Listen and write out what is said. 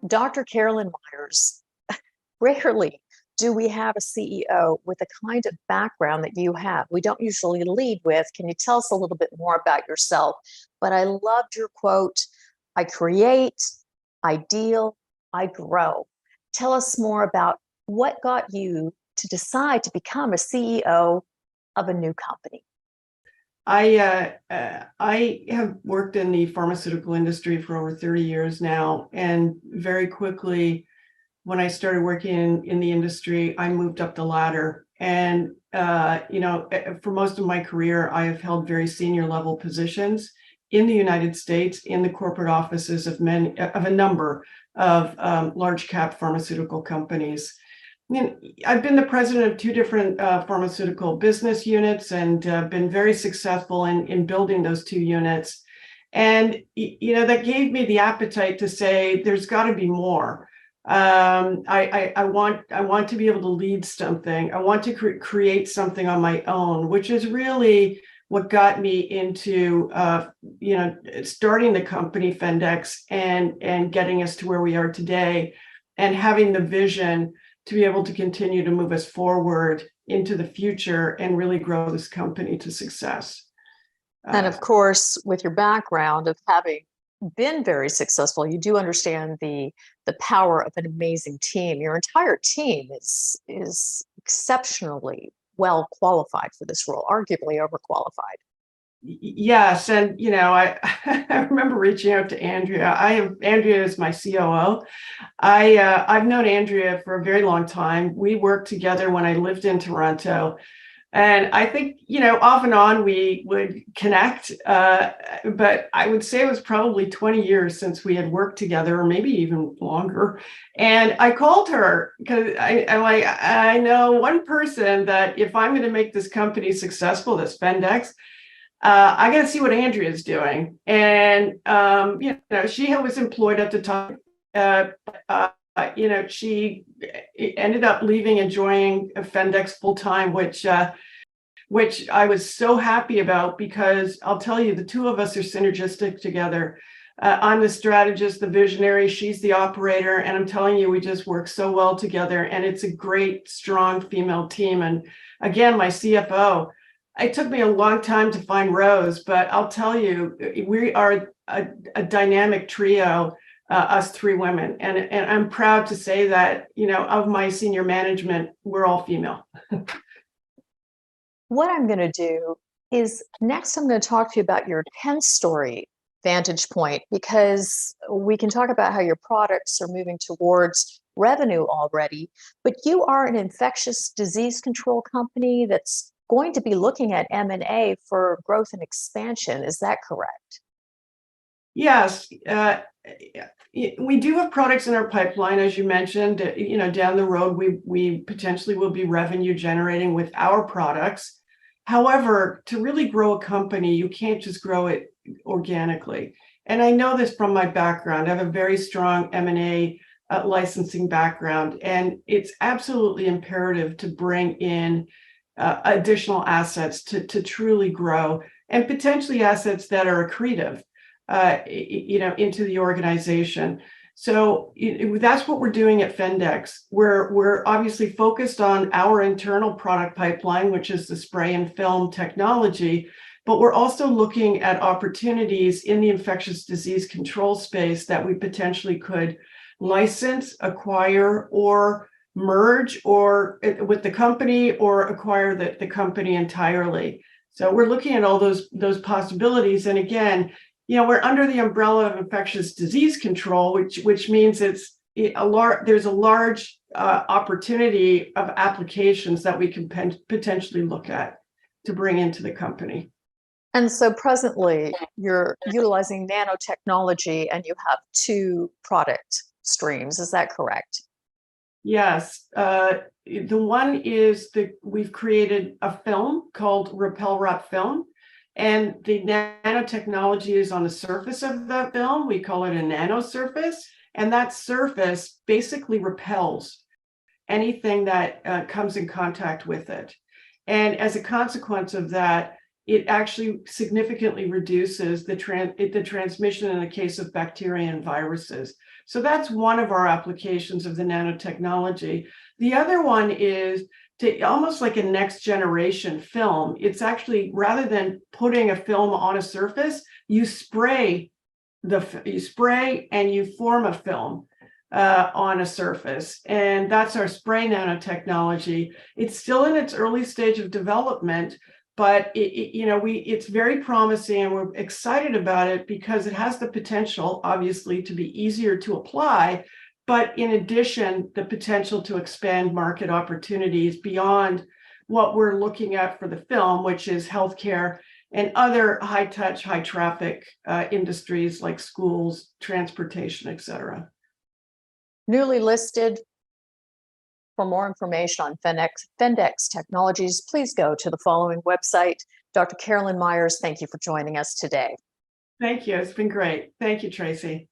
Dr. Carolyn Myers, rarely do we have a CEO with the kind of background that you have. We don't usually lead with, can you tell us a little bit more about yourself? But I loved your quote, I create, I deal, I grow. Tell us more about what got you to decide to become a CEO of a new company. I have worked in the pharmaceutical industry for over 30 years now, and very quickly, when I started working in the industry, I moved up the ladder. And for most of my career, I have held very senior level positions in the United States in the corporate offices of a number of large cap pharmaceutical companies. I've been the president of two different pharmaceutical business units and been very successful in building those two units. And that gave me the appetite to say, there's got to be more. I want to be able to lead something. I want to create something on my own, which is really what got me into starting the company FendX and getting us to where we are today, and having the vision to be able to continue to move us forward into the future and really grow this company to success. And of course, with your background of having been very successful, you do understand the power of an amazing team. Your entire team is exceptionally well qualified for this role, arguably overqualified. Yes, and I remember reaching out to Andrea. Andrea is my COO. I've known Andrea for a very long time. We worked together when I lived in Toronto. And I think, off and on we would connect, but I would say it was probably 20 years since we had worked together, or maybe even longer. And I called her because I'm like, I know one person that if I'm going to make this company successful, this FendX, I got to see what Andrea is doing. And, she was employed at the time. She ended up leaving and joining FendX full time, which I was so happy about, because I'll tell you, the two of us are synergistic together. I'm the strategist, the visionary, she's the operator, and I'm telling you, we just work so well together, and it's a great, strong female team. And again, my CFO, it took me a long time to find Rose, but I'll tell you, we are a dynamic trio, us three women. And I'm proud to say that, of my senior management, we're all female. What I'm going to do is next I'm going to talk to you about your 10-story vantage point, because we can talk about how your products are moving towards revenue already, but you are an infectious disease control company that's going to be looking at M&A for growth and expansion. Is that correct? Yes. We do have products in our pipeline, as you mentioned. Down the road, we potentially will be revenue generating with our products. However, to really grow a company, you can't just grow it organically. And I know this from my background. I have a very strong M&A licensing background, and it's absolutely imperative to bring in additional assets to truly grow, and potentially assets that are accretive, into the organization. So that's what we're doing at FendX. We're obviously focused on our internal product pipeline, which is the spray and film technology, but we're also looking at opportunities in the infectious disease control space that we potentially could license, acquire, or merge, or with the company, or acquire the company entirely. So we're looking at all those possibilities. And again, we're under the umbrella of infectious disease control, which means there's a large opportunity of applications that we can potentially look at to bring into the company. And so presently you're utilizing nanotechnology, and you have two product streams. Is that correct? Yes. The one is we've created a film called REPELWRAP film, and the nanotechnology is on the surface of that film. We call it a nano surface, and that surface basically repels anything that comes in contact with it. And as a consequence of that, it actually significantly reduces the transmission in the case of bacteria and viruses. So that's one of our applications of the nanotechnology. The other one is to almost like a next generation film. It's actually, rather than putting a film on a surface, you spray and you form a film on a surface, and that's our spray nanotechnology. It's still in its early stage of development, but it's very promising, and we're excited about it because it has the potential, obviously, to be easier to apply, but in addition, the potential to expand market opportunities beyond what we're looking at for the film, which is healthcare and other high-touch, high-traffic industries like schools, transportation, et cetera. Newly listed. For more information on FendX Technologies, please go to the following website. Dr. Carolyn Myers, thank you for joining us today. Thank you. It's been great. Thank you, Tracy.